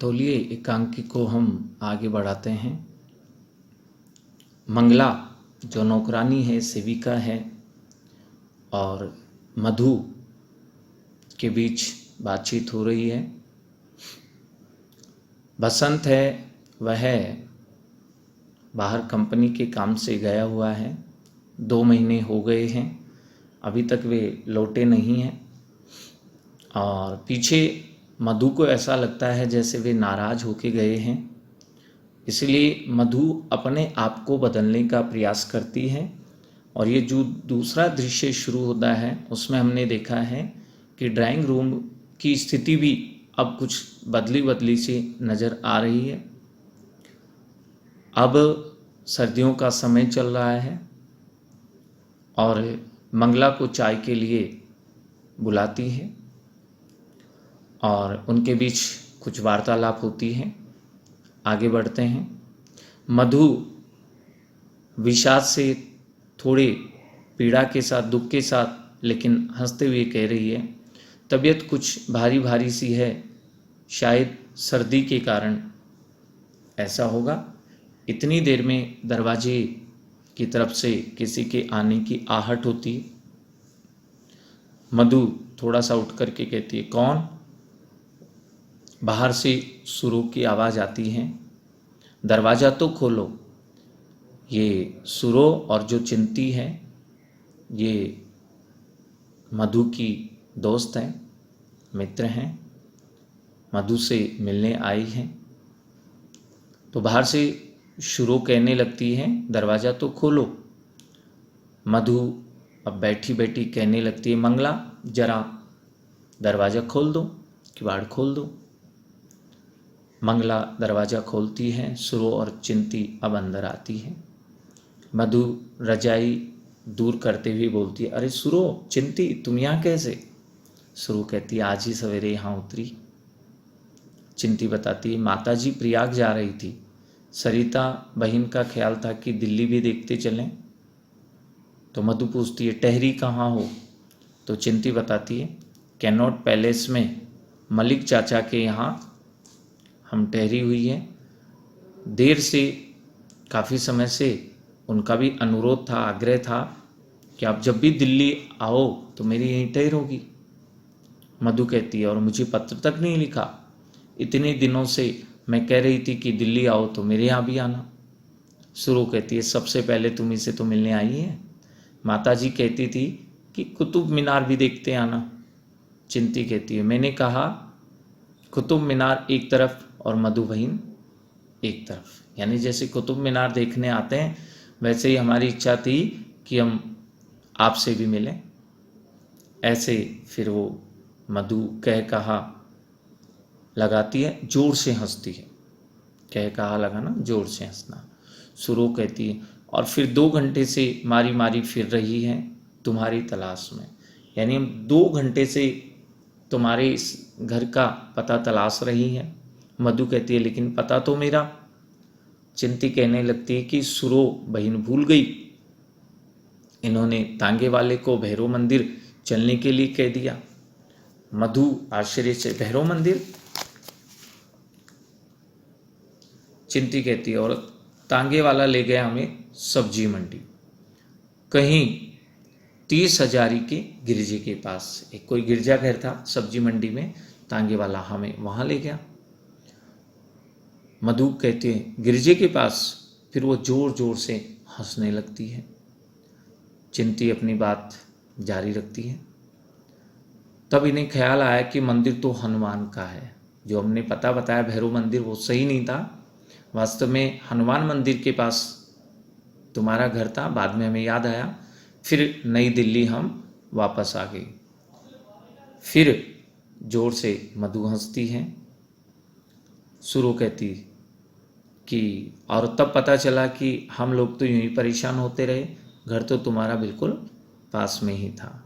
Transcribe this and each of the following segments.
तौलिए एकांकी को हम आगे बढ़ाते हैं। मंगला जो नौकरानी है, सेविका है, और मधु के बीच बातचीत हो रही है। बसंत है, वह बाहर कंपनी के काम से गया हुआ है। 2 महीने हो गए हैं, अभी तक वे लौटे नहीं हैं। और पीछे मधु को ऐसा लगता है जैसे वे नाराज़ होके गए हैं, इसलिए मधु अपने आप को बदलने का प्रयास करती है। और ये जो दूसरा दृश्य शुरू होता है उसमें हमने देखा है कि ड्राइंग रूम की स्थिति भी अब कुछ बदली बदली सी नज़र आ रही है। अब सर्दियों का समय चल रहा है और मंगला को चाय के लिए बुलाती है और उनके बीच कुछ वार्तालाप होती है। आगे बढ़ते हैं। मधु विषाद से थोड़े पीड़ा के साथ, दुख के साथ, लेकिन हंसते हुए कह रही है, तबीयत कुछ भारी भारी सी है, शायद सर्दी के कारण ऐसा होगा। इतनी देर में दरवाजे की तरफ से किसी के आने की आहट होती। मधु थोड़ा सा उठ कर के कहती है, कौन? बाहर से सुरो की आवाज़ आती है, दरवाज़ा तो खोलो। ये सुरो और जो चिंती है, ये मधु की दोस्त हैं, मित्र हैं, मधु से मिलने आई हैं। तो बाहर से शुरू कहने लगती है, दरवाज़ा तो खोलो। मधु अब बैठी बैठी कहने लगती है, मंगला जरा दरवाज़ा खोल दो, किवाड़ खोल दो। मंगला दरवाज़ा खोलती है। सुरो और चिंती अब अंदर आती है। मधु रजाई दूर करते हुए बोलती है, अरे सुरो, चिंती, तुम यहाँ कैसे? सुरो कहती है, आज ही सवेरे यहाँ उतरी। चिंती बताती है, माताजी प्रयाग जा रही थी, सरिता बहन का ख्याल था कि दिल्ली भी देखते चलें। तो मधु पूछती है, ठहरी कहाँ हो? तो चिंती बताती है, कैनॉट पैलेस में मलिक चाचा के यहाँ हम ठहरी हुई है। देर से, काफ़ी समय से उनका भी अनुरोध था, आग्रह था कि आप जब भी दिल्ली आओ तो मेरी यहीं ठहरोगी। मधु कहती है, और मुझे पत्र तक नहीं लिखा। इतने दिनों से मैं कह रही थी कि दिल्ली आओ तो मेरे यहाँ भी आना। सुरो कहती है, सबसे पहले तुम इसे तो मिलने आई है। माताजी कहती थी कि कुतुब मीनार भी देखते आना। चिंती कहती है, मैंने कहा कुतुब मीनार एक तरफ और मधु बहन एक तरफ, यानी जैसे कुतुब मीनार देखने आते हैं वैसे ही हमारी इच्छा थी कि हम आपसे भी मिलें। ऐसे फिर वो मधु कह कहा लगाती है, जोर से हंसती है। कह कहा लगाना, जोर से हंसना। सुरो कहती है, और फिर 2 घंटे से मारी मारी फिर रही है तुम्हारी तलाश में, यानी हम 2 घंटे से तुम्हारे इस घर का पता तलाश रही है। मधु कहती है, लेकिन पता तो मेरा। चिंती कहने लगती है कि सुरो बहन भूल गई, इन्होंने तांगे वाले को भैरव मंदिर चलने के लिए कह दिया। मधु आश्चर्य से, भैरव मंदिर? चिंती कहती है, और तांगे वाला ले गया हमें सब्जी मंडी, कहीं 30 हजारी के गिरजे के पास। एक कोई गिरजाघर था सब्जी मंडी में, तांगे वाला हमें वहाँ ले गया। मधु कहती है, गिरजे के पास? फिर वो जोर जोर से हंसने लगती है। चिंती अपनी बात जारी रखती है। तब इन्हें ख्याल आया कि मंदिर तो हनुमान का है। जो हमने पता बताया भैरव मंदिर, वो सही नहीं था। वास्तव में हनुमान मंदिर के पास तुम्हारा घर था। बाद में हमें याद आया, फिर नई दिल्ली हम वापस आ गई। फिर जोर से मधु हंसती है। सुरो कहती कि और तब पता चला कि हम लोग तो यूं ही परेशान होते रहे, घर तो तुम्हारा बिल्कुल पास में ही था।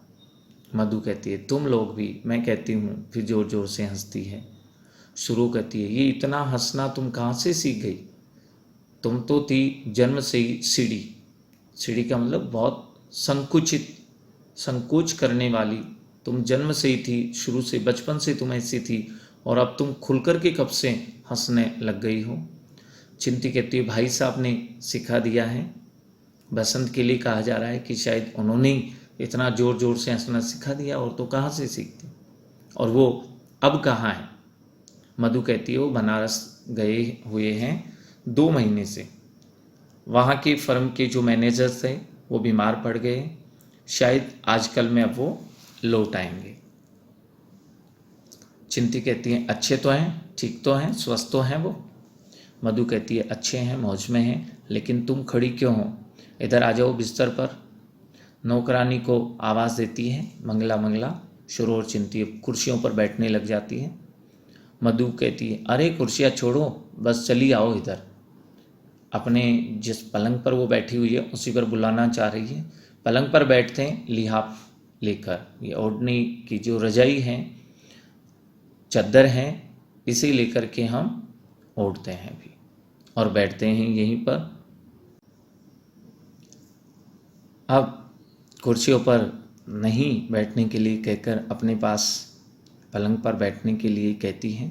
मधु कहती है, तुम लोग भी? मैं कहती हूँ। फिर जोर जोर से हंसती है। सुरो कहती है, ये इतना हंसना तुम कहाँ से सीख गई? तुम तो थी जन्म से ही सीढ़ी। सीढ़ी का मतलब बहुत संकुचित, संकोच करने वाली। तुम जन्म से ही थी, शुरू से, बचपन से तुम ऐसी थी, और अब तुम खुलकर के कब से हंसने लग गई हो। चिंती कहती है भाई साहब ने सिखा दिया है। बसंत के लिए कहा जा रहा है कि शायद उन्होंने ही इतना ज़ोर ज़ोर से हंसना सिखा दिया, और तो कहाँ से सीखती, और वो अब कहाँ है। मधु कहती है वो बनारस गए हुए हैं 2 महीने से। वहाँ के फर्म के जो मैनेजर थे वो बीमार पड़ गए, शायद आजकल में अब वो लौट आएंगे। चिंती कहती है अच्छे तो हैं, ठीक तो हैं, स्वस्थ तो हैं वो। मधु कहती है अच्छे हैं, मौज में हैं, लेकिन तुम खड़ी क्यों हो, इधर आ जाओ बिस्तर पर। नौकरानी को आवाज़ देती है मंगला मंगला। शुरू और चिंती कुर्सियों पर बैठने लग जाती है। मधु कहती है अरे कुर्सियाँ छोड़ो, बस चली आओ इधर। अपने जिस पलंग पर वो बैठी हुई है उसी पर बुलाना चाह रही है। पलंग पर बैठते हैं लिहाफ लेकर, ये ओढ़नी की जो रजाई है, चद्दर है, इसे लेकर के हम ओढ़ते हैं भी और बैठते हैं यहीं पर। अब कुर्सियों पर नहीं बैठने के लिए कहकर अपने पास पलंग पर बैठने के लिए कहती हैं,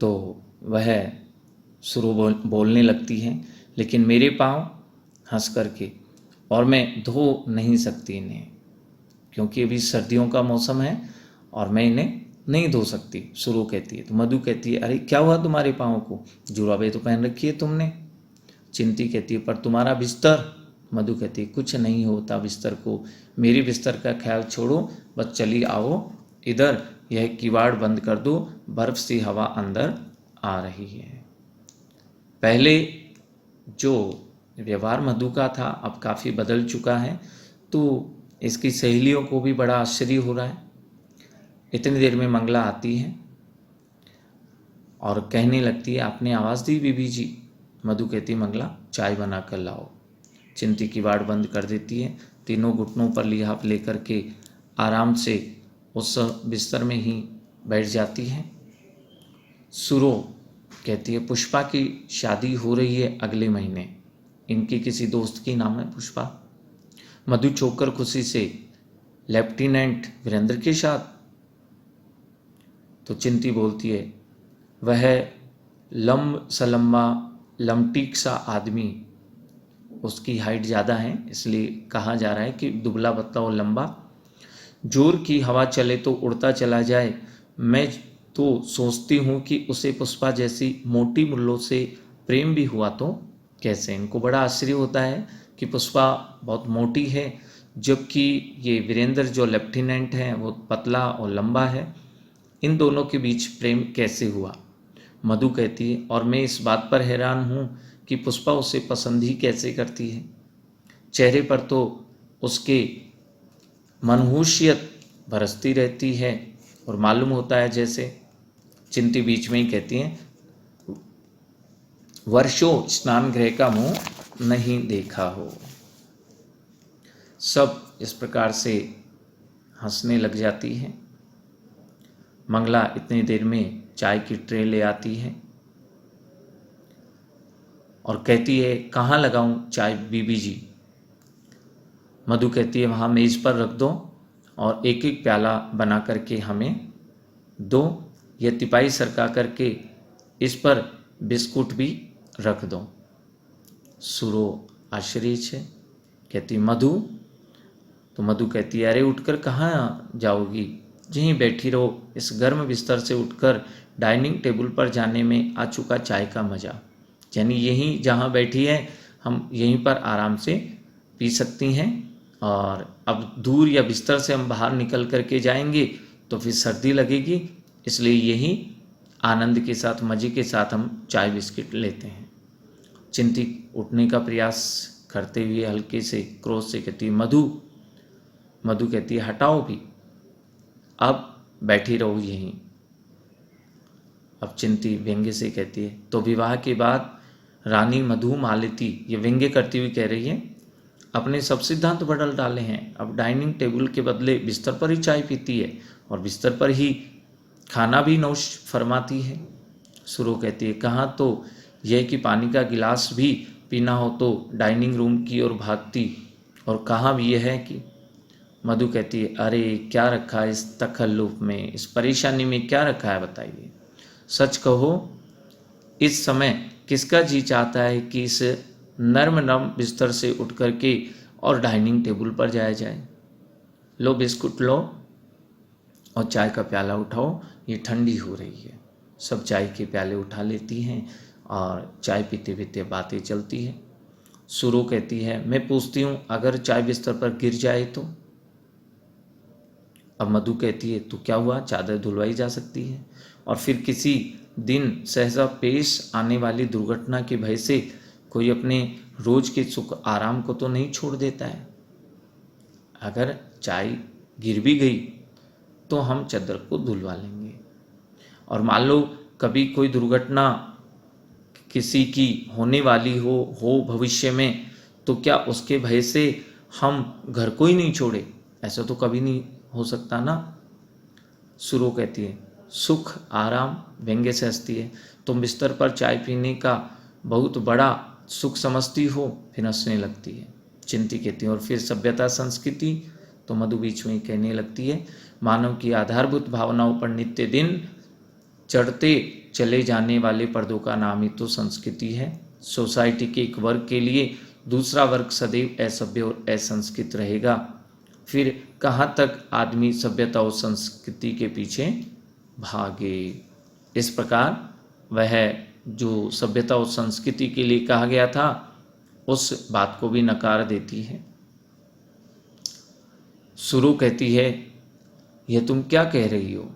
तो वह शुरू बोलने लगती हैं लेकिन मेरे पाँव हंस करके, और मैं धो नहीं सकती इन्हें क्योंकि अभी सर्दियों का मौसम है और मैं इन्हें नहीं धो सकती। शुरू कहती है। तो मधु कहती है अरे क्या हुआ तुम्हारे पाँव को, जुराबें तो पहन रखी है तुमने। चिंती कहती है पर तुम्हारा बिस्तर। मधु कहती है कुछ नहीं होता बिस्तर को, मेरे बिस्तर का ख्याल छोड़ो, बस चली आओ इधर, यह किवाड़ बंद कर दो, बर्फ सी हवा अंदर आ रही है। पहले जो व्यवहार मधु का था अब काफ़ी बदल चुका है, तो इसकी सहेलियों को भी बड़ा आश्चर्य हो रहा है। इतनी देर में मंगला आती है और कहने लगती है आपने आवाज़ दी बीबी जी। मधु कहती है मंगला चाय बना कर लाओ। चिंती की वाड़ बंद कर देती है, तीनों घुटनों पर लिहाफ लेकर के आराम से उस बिस्तर में ही बैठ जाती है। सुरो कहती है पुष्पा की शादी हो रही है अगले महीने, इनकी किसी दोस्त की नाम है पुष्पा। मधु चौंक खुशी से लेफ्टिनेंट वीरेंद्र के साथ। तो चिंती बोलती है वह लंब सलम्बा लमटीक सा आदमी, उसकी हाइट ज़्यादा है इसलिए कहा जा रहा है कि दुबला पतला और लंबा, जोर की हवा चले तो उड़ता चला जाए। मैं तो सोचती हूँ कि उसे पुष्पा जैसी मोटी मुल्लों से प्रेम भी हुआ तो कैसे। इनको बड़ा आश्चर्य होता है कि पुष्पा बहुत मोटी है जबकि ये वीरेंद्र जो लेफ्टिनेंट हैं वो पतला और लंबा है, इन दोनों के बीच प्रेम कैसे हुआ। मधु कहती है और मैं इस बात पर हैरान हूँ कि पुष्पा उसे पसंद ही कैसे करती है। चेहरे पर तो उसके मनहूसियत बरसती रहती है और मालूम होता है जैसे। चिंती बीच में ही कहती हैं वर्षों स्नान गृह का मुंह नहीं देखा हो। सब इस प्रकार से हंसने लग जाती है। मंगला इतनी देर में चाय की ट्रे ले आती है और कहती है कहाँ लगाऊं चाय बीबी जी। मधु कहती है वहाँ मेज़ पर रख दो और एक एक प्याला बना करके हमें दो, यह तिपाही सरका करके इस पर बिस्कुट भी रख दो। सुरो आश्चर्य है, कहती मधु। तो मधु कहती है अरे उठकर कहाँ जाओगी, यहीं बैठी रहो, इस गर्म बिस्तर से उठकर डाइनिंग टेबल पर जाने में आ चुका चाय का मज़ा। यानी यहीं जहाँ बैठी है हम यहीं पर आराम से पी सकती हैं, और अब दूर या बिस्तर से हम बाहर निकल करके जाएंगे तो फिर सर्दी लगेगी, इसलिए यही आनंद के साथ मज़े के साथ हम चाय बिस्किट लेते हैं। चिंती उठने का प्रयास करते हुए हल्के से क्रोध से कहती है मधु। मधु कहती है हटाओ भी, अब बैठी रहो यहीं। अब चिंती व्यंग्य से कहती है तो विवाह के बाद रानी मधु मालती, ये व्यंग्य करती हुई कह रही है, अपने सब सिद्धांत बदल डाले हैं। अब डाइनिंग टेबल के बदले बिस्तर पर ही चाय पीती है और बिस्तर पर ही खाना भी नौश फरमाती है। सुरो कहती है कहाँ तो यह कि पानी का गिलास भी पीना हो तो डाइनिंग रूम की ओर भागती, और कहाँ भी यह है कि। मधु कहती है, अरे क्या रखा है इस तकल्लुफ में, इस परेशानी में क्या रखा है बताइए। सच कहो, इस समय किसका जी चाहता है कि इस नर्म नरम बिस्तर से उठ कर के और डाइनिंग टेबल पर जाया जाए। लो बिस्कुट लो और चाय का प्याला उठाओ, ये ठंडी हो रही है। सब चाय के प्याले उठा लेती हैं और चाय पीते पीते बातें चलती हैं। सुरो कहती है, मैं पूछती हूँ अगर चाय बिस्तर पर गिर जाए तो। अब मधु कहती है, तो क्या हुआ, चादर धुलवाई जा सकती है। और फिर किसी दिन सहसा पेश आने वाली दुर्घटना के भय से कोई अपने रोज के सुख आराम को तो नहीं छोड़ देता है। अगर चाय गिर भी गई तो हम चादर को धुलवा लेंगे। और मान लो कभी कोई दुर्घटना किसी की होने वाली हो भविष्य में, तो क्या उसके भय से हम घर को ही नहीं छोड़े? ऐसा तो कभी नहीं हो सकता ना। सुरो कहती है, सुख आराम, व्यंग्य से हंसती है, तुम बिस्तर पर चाय पीने का बहुत बड़ा सुख समझती हो, फिर हंसने लगती है। चिंती कहती है, और फिर सभ्यता संस्कृति, तो मधु बीच में कहने लगती है, मानव की आधारभूत भावनाओं पर नित्य दिन चढ़ते चले जाने वाले पर्दों का नाम ही तो संस्कृति है। सोसाइटी के एक वर्ग के लिए दूसरा वर्ग सदैव असभ्य और असंस्कृत रहेगा। फिर कहाँ तक आदमी सभ्यता और संस्कृति के पीछे भागे। इस प्रकार वह जो सभ्यता और संस्कृति के लिए कहा गया था उस बात को भी नकार देती है। सुरु कहती है, यह तुम क्या कह रही हो?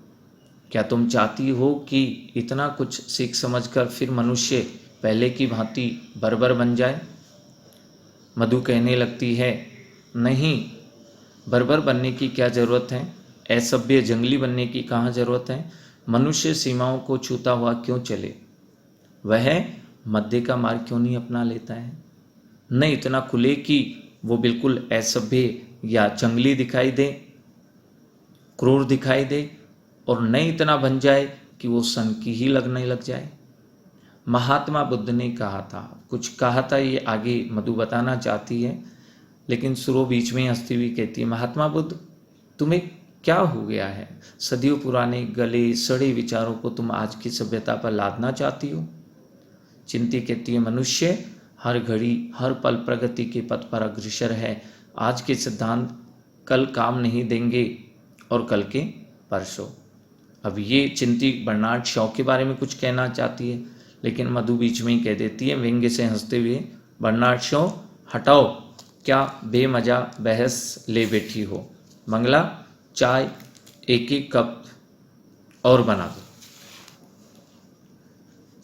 क्या तुम चाहती हो कि इतना कुछ सीख समझकर फिर मनुष्य पहले की भांति बर्बर बन जाए? मधु कहने लगती है, नहीं, बर्बर बनने की क्या ज़रूरत है, असभ्य जंगली बनने की कहाँ ज़रूरत है। मनुष्य सीमाओं को छूता हुआ क्यों चले? वह मध्य का मार्ग क्यों नहीं अपना लेता है? न इतना खुले कि वो बिल्कुल असभ्य या जंगली दिखाई दे, क्रूर दिखाई दे, और न इतना बन जाए कि वो सन की ही लगने लग जाए। महात्मा बुद्ध ने कहा था, कुछ कहा था, ये आगे मधु बताना चाहती है, लेकिन सुरो बीच में हंसती हुई कहती है, महात्मा बुद्ध, तुम्हें क्या हो गया है? सदियों पुराने गले सड़े विचारों को तुम आज की सभ्यता पर लादना चाहती हो। चिंती कहती है, मनुष्य हर घड़ी हर पल प्रगति के पथ पर अग्रसर है। आज के सिद्धांत कल काम नहीं देंगे और कल के परसों। अब ये चिंती बर्नार्ड शॉ के बारे में कुछ कहना चाहती है, लेकिन मधु बीच में ही कह देती है व्यंग्य से हंसते हुए, बर्नार्ड शॉ हटाओ, क्या बेमजा बहस ले बैठी हो। मंगला, चाय एक एक कप और बना दो।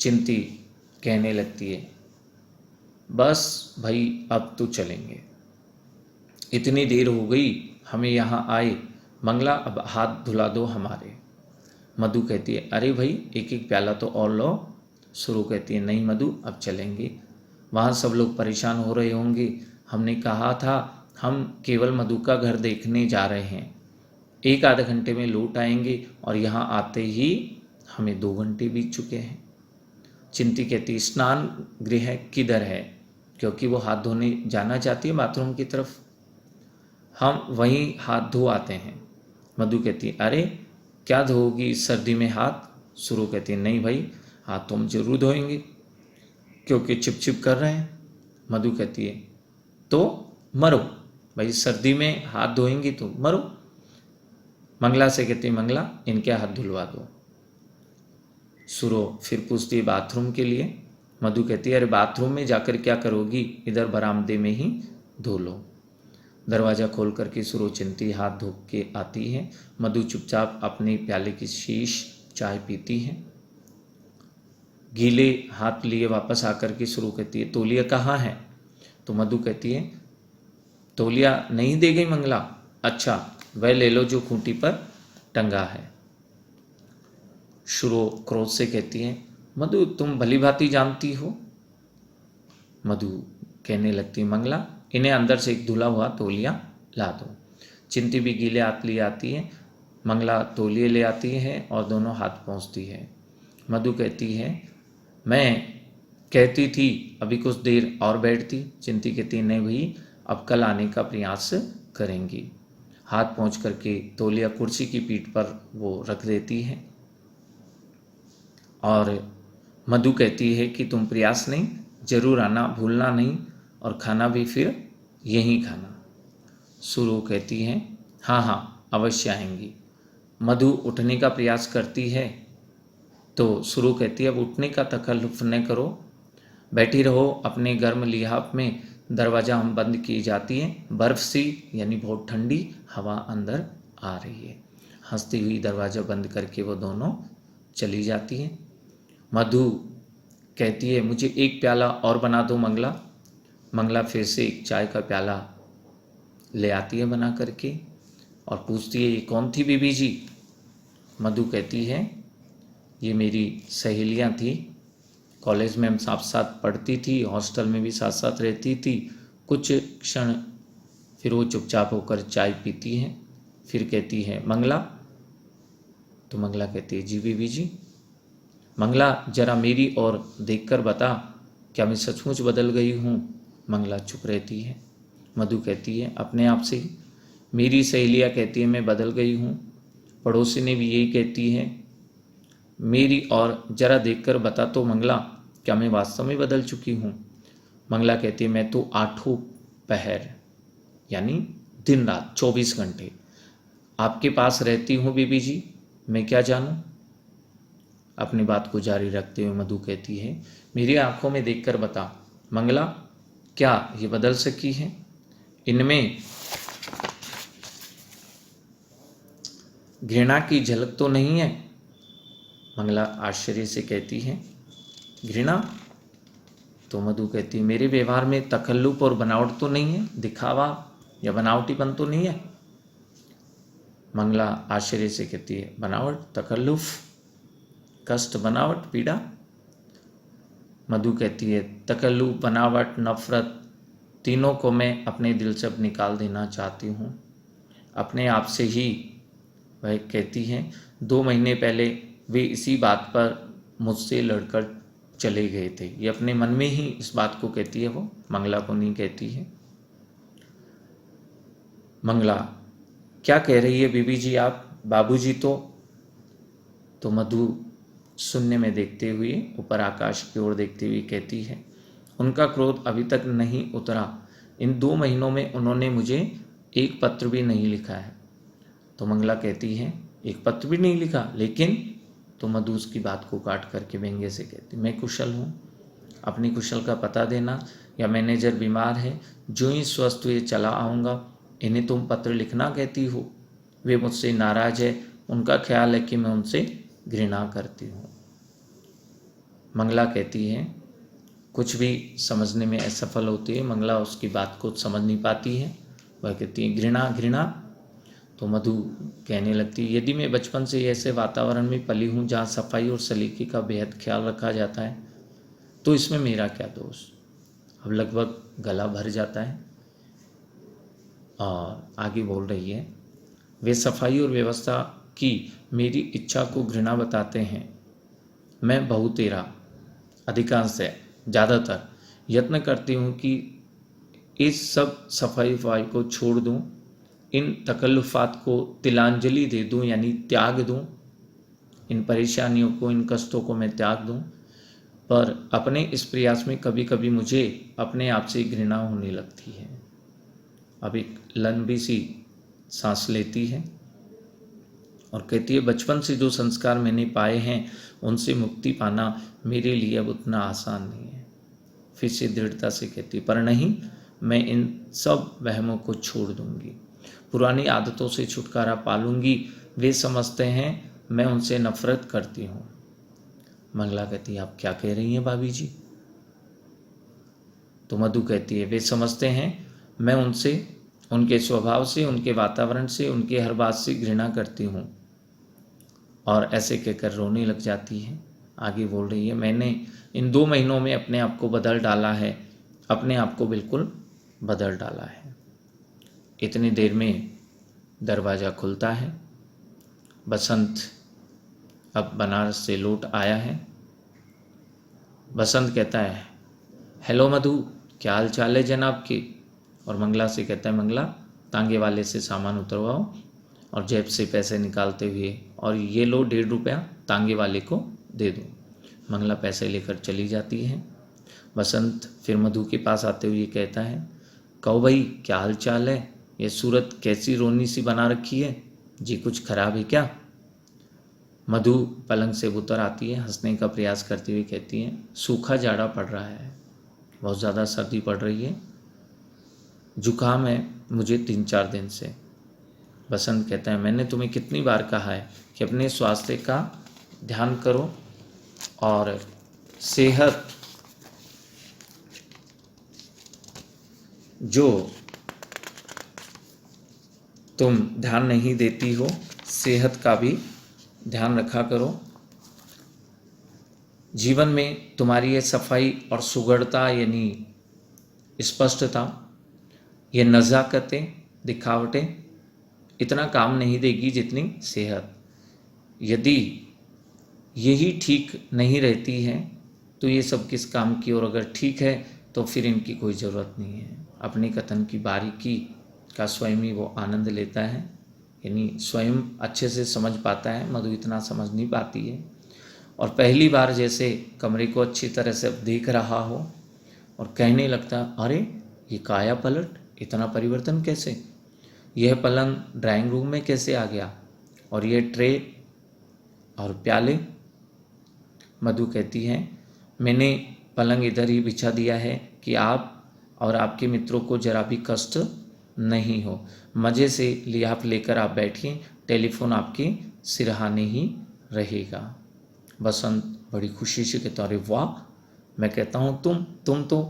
चिंती कहने लगती है, बस भाई अब तो चलेंगे, इतनी देर हो गई हमें यहाँ आए। मंगला, अब हाथ धुला दो हमारे। मधु कहती है, अरे भाई एक एक प्याला तो और लो। सुरु कहती है, नहीं मधु, अब चलेंगे, वहाँ सब लोग परेशान हो रहे होंगे। हमने कहा था हम केवल मधु का घर देखने जा रहे हैं, एक आधे घंटे में लौट आएंगे, और यहाँ आते ही हमें 2 घंटे बीत चुके हैं। चिंती कहती, स्नान गृह किधर है? क्योंकि वो हाथ धोने जाना चाहती है बाथरूम की तरफ। हम वहीं हाथ धो आते हैं। मधु कहती है, अरे क्या धोगी सर्दी में हाथ? सुरु कहती है, नहीं भाई, हाथ तो हम जरूर धोएंगे क्योंकि चिपचिप कर रहे हैं। मधु कहती है, तो मरो भाई, सर्दी में हाथ धोएंगी तो मरो। मंगला से कहती है, मंगला इनके हाथ धुलवा दो। सुरो फिर पूछती है, बाथरूम के लिए? मधु कहती है, अरे बाथरूम में जाकर क्या करोगी, इधर बरामदे में ही धो लो। दरवाज़ा खोल करके सुरो चिंती हाथ धो के आती है। मधु चुपचाप अपने प्याले की शीश चाय पीती है। गीले हाथ लिए वापस आकर के सुरो कहती है, तौलिया कहाँ है? तो मधु कहती है, तौलिया नहीं दे गई मंगला? अच्छा, वह ले लो जो खूंटी पर टंगा है। शुरो क्रोध से कहती है, मधु तुम भली भांति जानती हो। मधु कहने लगती, मंगला इन्हें अंदर से एक धुला हुआ तौलिया ला दो। चिंती भी गीले हाथ लिए आती है। मंगला तौलिए ले आती है और दोनों हाथ पहुँचती है। मधु कहती है, मैं कहती थी अभी कुछ देर और बैठती। चिंती कहती है, नहीं भाई, अब कल आने का प्रयास करेंगी। हाथ पोंछ करके तौलिया कुर्सी की पीठ पर वो रख देती है और मधु कहती है कि तुम प्रयास नहीं, जरूर आना, भूलना नहीं, और खाना भी फिर यहीं खाना। सुरु कहती है हाँ हाँ अवश्य आएंगी। मधु उठने का प्रयास करती है तो सुरु कहती है अब उठने का तकल्लुफ़ न करो, बैठी रहो अपने गर्म लिहाफ में। दरवाज़ा हम बंद की जाती है, बर्फ़ सी यानी बहुत ठंडी हवा अंदर आ रही है। हंसती हुई दरवाज़ा बंद करके वो दोनों चली जाती हैं। मधु कहती है मुझे एक प्याला और बना दो मंगला। मंगला फिर से एक चाय का प्याला ले आती है बना करके और पूछती है ये कौन थी बीबी जी? मधु कहती है ये मेरी सहेलियां थी, कॉलेज में हम साथ साथ पढ़ती थी, हॉस्टल में भी साथ साथ रहती थी। कुछ क्षण फिर वो चुपचाप होकर चाय पीती हैं, फिर कहती है मंगला। तो मंगला कहती है जी बीबी जी। मंगला जरा मेरी ओर देखकर बता, क्या मैं सचमुच बदल गई हूँ? मंगला चुप रहती है। मधु कहती है अपने आप से ही। मेरी सहेलियाँ कहती है मैं बदल गई हूँ, पड़ोसी ने भी यही कहती है। मेरी ओर जरा देखकर बता तो मंगला, क्या मैं वास्तव में बदल चुकी हूँ? मंगला कहती है मैं तो 8 पहर यानी दिन रात 24 घंटे आपके पास रहती हूँ बीबी जी, मैं क्या जानूँ? अपनी बात को जारी रखते हुए मधु कहती है मेरी आंखों में देखकर बता मंगला, क्या ये बदल सकी है? इनमें घृणा की झलक तो नहीं है? मंगला आश्चर्य से कहती है घृणा? तो मधु कहती है मेरे व्यवहार में तकल्लुफ और बनावट तो नहीं है, दिखावा या बनावटीपन तो नहीं है? मंगला आश्चर्य से कहती है बनावट, तकल्लुफ, कष्ट, बनावट, पीड़ा? मधु कहती है तकल्लुफ, बनावट, नफरत, तीनों को मैं अपने दिल से अब निकाल देना चाहती हूँ अपने आप से ही। वह कहती है 2 महीने पहले वे इसी बात पर मुझसे लड़कर चले गए थे। ये अपने मन में ही इस बात को कहती है, वो मंगला को नहीं कहती है। मंगला क्या कह रही है बीबी जी आप? बाबूजी तो मधु शून्य में देखते हुए ऊपर आकाश की ओर देखते हुए कहती है उनका क्रोध अभी तक नहीं उतरा। इन 2 महीनों में उन्होंने मुझे एक पत्र भी नहीं लिखा है। तो मंगला कहती है एक पत्र भी नहीं लिखा, लेकिन? तो मधु उसकी बात को काट करके व्यंग्य से कहती मैं कुशल हूँ, अपनी कुशल का पता देना, या मैनेजर बीमार है, जो ही स्वस्थ हुए चला आऊँगा। इन्हें तुम पत्र लिखना कहती हो? वे मुझसे नाराज है, उनका ख्याल है कि मैं उनसे घृणा करती हूँ। मंगला कहती है कुछ भी समझने में असफल होती है। मंगला उसकी बात को समझ नहीं पाती है। वह कहती है घृणा, घृणा? तो मधु कहने लगती है यदि मैं बचपन से ऐसे वातावरण में पली हूँ जहाँ सफाई और सलीके का बेहद ख्याल रखा जाता है, तो इसमें मेरा क्या दोष? अब लगभग गला भर जाता है और आगे बोल रही है वे सफाई और व्यवस्था की मेरी इच्छा को घृणा बताते हैं। मैं बहुतेरा अधिकांश है ज़्यादातर यत्न करती हूँ कि इस सब सफाई वफाई को छोड़ दूँ, इन तकल्लुफ़ात को तिलांजलि दे दूँ यानी त्याग दूँ, इन परेशानियों को, इन कष्टों को मैं त्याग दूँ। पर अपने इस प्रयास में कभी कभी मुझे अपने आप से घृणा होने लगती है। अब एक लंबी सी सांस लेती है और कहती है बचपन से जो संस्कार मैंने पाए हैं उनसे मुक्ति पाना मेरे लिए अब उतना आसान नहीं है। फिर से दृढ़ता से कहती पर नहीं, मैं इन सब वहमों को छोड़ दूंगी, पुरानी आदतों से छुटकारा पालूंगी। वे समझते हैं मैं उनसे नफरत करती हूँ। मंगला कहती है आप क्या कह रही हैं भाभी जी? तो मधु कहती है वे समझते हैं मैं उनसे, उनके स्वभाव से, उनके वातावरण से, उनके हर बात से घृणा करती हूँ। और ऐसे कहकर रोने लग जाती है। आगे बोल रही है मैंने इन 2 महीनों में अपने आप को बदल डाला है, अपने आप को बिल्कुल बदल डाला है। इतनी देर में दरवाज़ा खुलता है। बसंत अब बनारस से लौट आया है। बसंत कहता है हेलो मधु, क्या हाल चाल है जनाब की? और मंगला से कहता है मंगला तांगे वाले से सामान उतरवाओ और जेब से पैसे निकालते हुए, और ये लो 1.5 रुपया तांगे वाले को दे दो। मंगला पैसे लेकर चली जाती है। बसंत फिर मधु के पास आते हुए कहता है, कहो भाई क्या हाल चाल है, ये सूरत कैसी रोनी सी बना रखी है जी, कुछ खराब है क्या? मधु पलंग से उतर आती है, हंसने का प्रयास करती हुई कहती है, सूखा जाड़ा पड़ रहा है, बहुत ज़्यादा सर्दी पड़ रही है, जुकाम है मुझे 3-4 दिन से। बसंत कहता है, मैंने तुम्हें कितनी बार कहा है कि अपने स्वास्थ्य का ध्यान करो, और सेहत जो तुम ध्यान नहीं देती हो, सेहत का भी ध्यान रखा करो। जीवन में तुम्हारी ये सफाई और सुगढ़ता यानी स्पष्टता, ये नज़ाकतें, दिखावटें इतना काम नहीं देगी जितनी सेहत। यदि यही ठीक नहीं रहती है तो ये सब किस काम की, और अगर ठीक है तो फिर इनकी कोई ज़रूरत नहीं है। अपने कथन की बारीकी का स्वयं ही वो आनंद लेता है, यानी स्वयं अच्छे से समझ पाता है, मधु इतना समझ नहीं पाती है। और पहली बार जैसे कमरे को अच्छी तरह से देख रहा हो और कहने लगता, अरे ये काया पलट, इतना परिवर्तन कैसे, यह पलंग ड्राइंग रूम में कैसे आ गया, और ये ट्रे और प्याले। मधु कहती है, मैंने पलंग इधर ही बिछा दिया है कि आप और आपके मित्रों को जरा भी कष्ट नहीं हो, मज़े से लिहाफ लेकर आप बैठिए, टेलीफोन आपके सिरहाने ही रहेगा। बसंत बड़ी खुशी से कहता, अरे वाह, मैं कहता हूँ तुम तो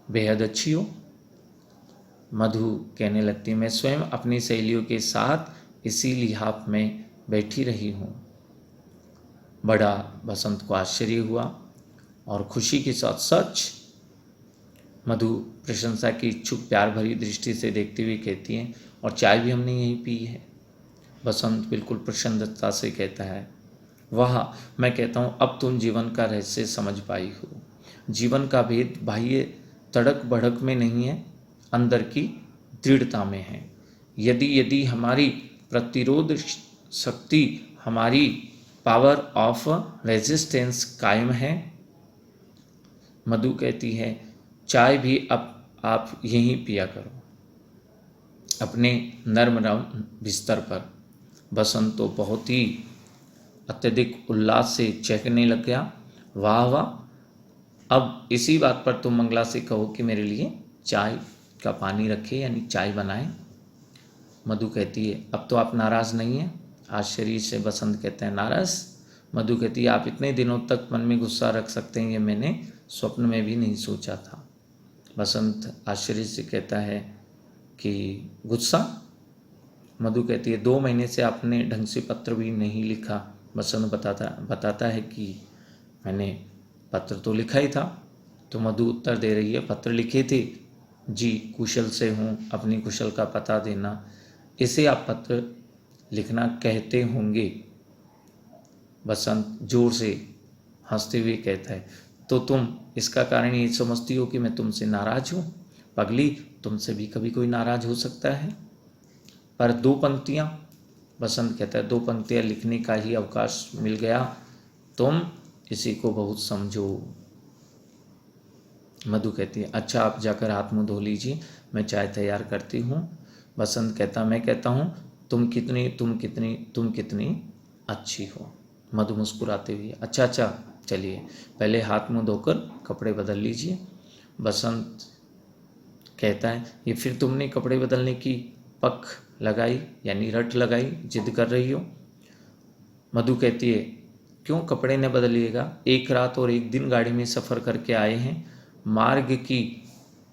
बेहद अच्छी हो। मधु कहने लगती, मैं स्वयं अपनी सहेलियों के साथ इसी लिहाफ में बैठी रही हूँ। बड़ा बसंत को आश्चर्य हुआ और खुशी के साथ, सच? मधु प्रशंसा की इच्छुक प्यार भरी दृष्टि से देखती हुई कहती हैं, और चाय भी हमने यहीं पी है। बसंत बिल्कुल प्रसन्नता से कहता है, वाह, मैं कहता हूँ अब तुम जीवन का रहस्य समझ पाई हो। जीवन का भेद बाह्य तड़क भड़क में नहीं है, अंदर की दृढ़ता में है। यदि हमारी प्रतिरोध शक्ति, हमारी पावर ऑफ रेजिस्टेंस कायम है। मधु कहती है, चाय भी अब आप यहीं पिया करो, अपने नर्म बिस्तर पर। बसंत तो बहुत ही अत्यधिक उल्लास से चहकने लग गया, वाह वाह, अब इसी बात पर तुम मंगला से कहो कि मेरे लिए चाय का पानी रखे, यानी चाय बनाए। मधु कहती है, अब तो आप नाराज़ नहीं हैं? आश्चर्य से बसंत कहते हैं, नाराज़? मधु कहती है, आप इतने दिनों तक मन में गुस्सा रख सकते हैं, ये मैंने स्वप्न में भी नहीं सोचा था। बसंत आश्चर्य से कहता है कि गुस्सा? मधु कहती है, 2 महीने से आपने ढंग से पत्र भी नहीं लिखा। बसंत बताता है कि मैंने पत्र तो लिखा ही था। तो मधु उत्तर दे रही है, पत्र लिखे थे जी, कुशल से हूँ, अपनी कुशल का पता देना, इसे आप पत्र लिखना कहते होंगे। बसंत जोर से हंसते हुए कहता है, तो तुम इसका कारण ये समझती हो कि मैं तुमसे नाराज हूँ? पगली, तुमसे भी कभी कोई नाराज हो सकता है। पर 2 पंक्तियाँ, बसंत कहता है, 2 पंक्तियाँ लिखने का ही अवकाश मिल गया, तुम इसी को बहुत समझो। मधु कहती है, अच्छा आप जाकर हाथ मुँह धो लीजिए, मैं चाय तैयार करती हूँ। बसंत कहता, मैं कहता हूँ तुम कितनी अच्छी हो। मधु मुस्कुराते हुए, अच्छा चलिए पहले हाथ मुँह धोकर कपड़े बदल लीजिए। बसंत कहता है, ये फिर तुमने कपड़े बदलने की पक लगाई, यानी रट लगाई, जिद कर रही हो? मधु कहती है, क्यों कपड़े न बदलिएगा, 1 रात और 1 दिन गाड़ी में सफ़र करके आए हैं, मार्ग की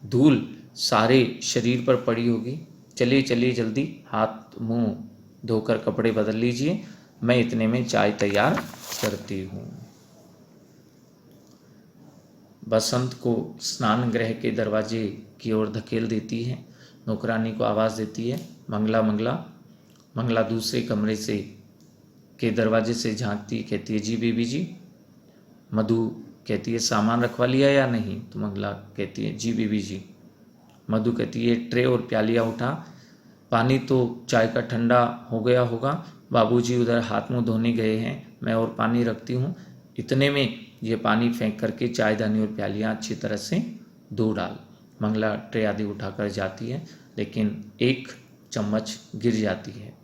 धूल सारे शरीर पर पड़ी होगी, चलिए जल्दी हाथ मुंह धोकर कपड़े बदल लीजिए, मैं इतने में चाय तैयार करती हूँ। बसंत को स्नान गृह के दरवाजे की ओर धकेल देती है, नौकरानी को आवाज़ देती है, मंगला मंगला। मंगला दूसरे कमरे से के दरवाजे से झांकती, कहती है, जी बीबी जी। मधु कहती है, सामान रखवा लिया या नहीं? तो मंगला कहती है, जी बीबी जी। मधु कहती है, ट्रे और प्यालियाँ उठा पानी तो चाय का ठंडा हो गया होगा, बाबूजी उधर हाथ मुंह धोने गए हैं, मैं और पानी रखती हूँ। इतने में ये पानी फेंक करके चायदानी और प्यालियाँ अच्छी तरह से धो डाल। मंगला ट्रे आदि उठाकर जाती है, लेकिन एक चम्मच गिर जाती है।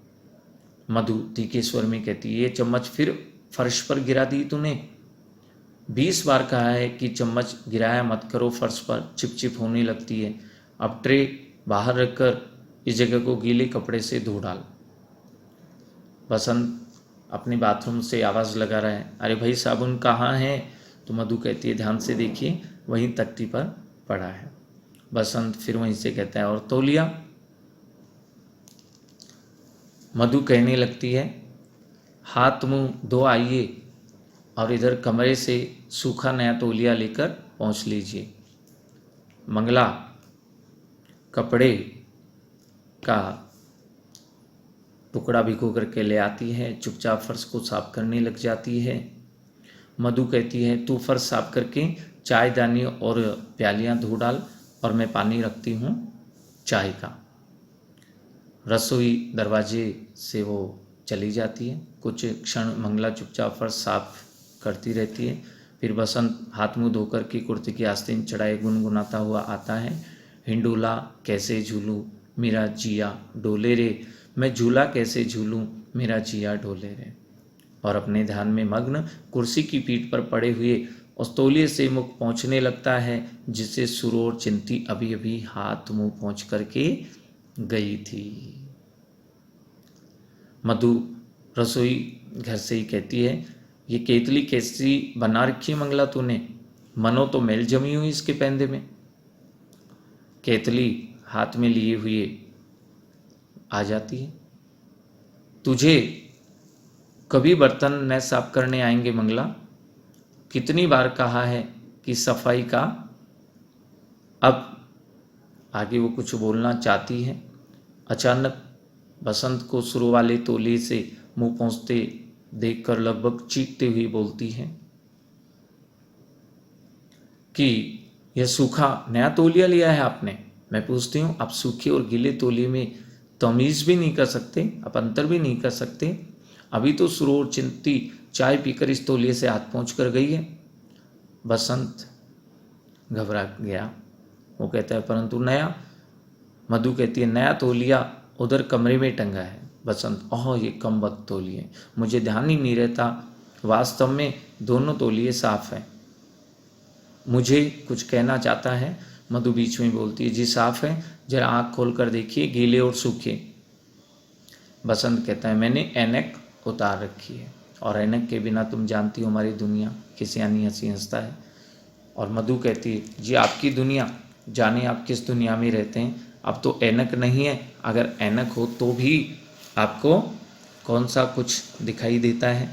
मधु तीखे स्वर में कहती है, ये चम्मच फिर फर्श पर गिरा दी तूने। 20 बार कहा है कि चम्मच गिराया मत करो, फर्श पर चिपचिप होने लगती है। अब ट्रे बाहर रखकर इस जगह को गीले कपड़े से धो डाल। बसंत अपने बाथरूम से आवाज़ लगा रहा है, अरे भाई साबुन कहाँ है? तो मधु कहती है, ध्यान से देखिए, वहीं तख्ती पर पड़ा है। बसंत फिर वहीं से कहता है, और तौलिया? मधु कहने लगती है, हाथ मुंह धो आइए और इधर कमरे से सूखा नया तौलिया लेकर पहुंच लीजिए। मंगला कपड़े का टुकड़ा भिगो करके ले आती है, चुपचाप फर्श को साफ करने लग जाती है। मधु कहती है, तू फर्श साफ करके चायदानी और प्यालियाँ धो डाल और मैं पानी रखती हूँ चाय का। रसोई दरवाजे से वो चली जाती है। कुछ क्षण मंगला चुपचाप फर्श साफ करती रहती है। फिर बसंत हाथ मुंह धोकर के कुर्ते की आस्तीन चढ़ाए गुनगुनाता हुआ आता है, हिंडोला कैसे झूलूं मेरा जिया डोले रे, मैं झूला कैसे झूलूं मेरा जिया डोले रे। और अपने ध्यान में मग्न कुर्सी की पीठ पर पड़े हुए उस तौलिए से मुख पहुँचने लगता है जिसे सुरोर चिंती अभी अभी हाथ मुंह पहुँच करके गई थी। मधु रसोई घर से ही कहती है, ये केतली कैसी बना रखी है मंगला तूने, मनो तो मैल जमी हुई इसके पैंदे में। केतली हाथ में लिए हुए आ जाती है, तुझे कभी बर्तन न साफ करने आएंगे मंगला? कितनी बार कहा है कि सफाई का। अब आगे वो कुछ बोलना चाहती है, अचानक बसंत को सुर वाले तौलिए से मुंह पहुँचते देखकर लगभग चीखते हुए बोलती है कि यह सूखा नया तौलिया लिया है आपने? मैं पूछती हूँ, आप सूखे और गीले तौलिए में तमीज़ भी नहीं कर सकते, आप अंतर भी नहीं कर सकते? अभी तो सुरोर चिंती चाय पीकर इस तौलिए से हाथ पहुँच कर गई है। बसंत घबरा गया, वो कहता है, परंतु नया? मधु कहती है, नया तौलिया उधर कमरे में टंगा है। बसंत, ओह ये कम वक्त तौलिए, मुझे ध्यान ही नहीं रहता, वास्तव में दोनों तौलिए साफ हैं। मुझे कुछ कहना चाहता है। मधु बीच में बोलती है, जी साफ है, जरा आँख खोल कर देखिए, गीले और सूखे। बसंत कहता है, मैंने ऐनक उतार रखी है, और ऐनक के बिना तुम जानती हो हमारी दुनिया किस यानी हंसी हंसता है। और मधु कहती है, जी आपकी दुनिया, जाने आप किस दुनिया में रहते हैं, अब तो ऐनक नहीं है, अगर ऐनक हो तो भी आपको कौन सा कुछ दिखाई देता है।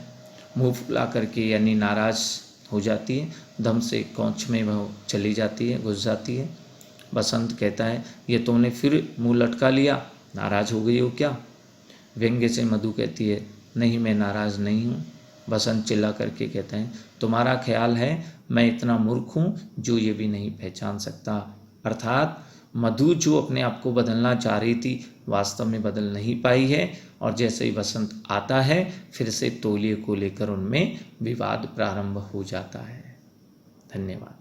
मुंह फुला करके यानी नाराज़ हो जाती है, दम से कौच में वह चली जाती है, घुस जाती है। बसंत कहता है, ये तुमने फिर मुंह लटका लिया, नाराज़ हो गई हो क्या? व्यंग्य से मधु कहती है, नहीं मैं नाराज़ नहीं हूँ। बसंत चिल्ला करके कहता है, तुम्हारा ख्याल है मैं इतना मूर्ख हूँ जो ये भी नहीं पहचान सकता। अर्थात मधु जो अपने आप को बदलना चाह रही थी वास्तव में बदल नहीं पाई है, और जैसे ही बसंत आता है फिर से तौलिए को लेकर उनमें विवाद प्रारंभ हो जाता है। धन्यवाद।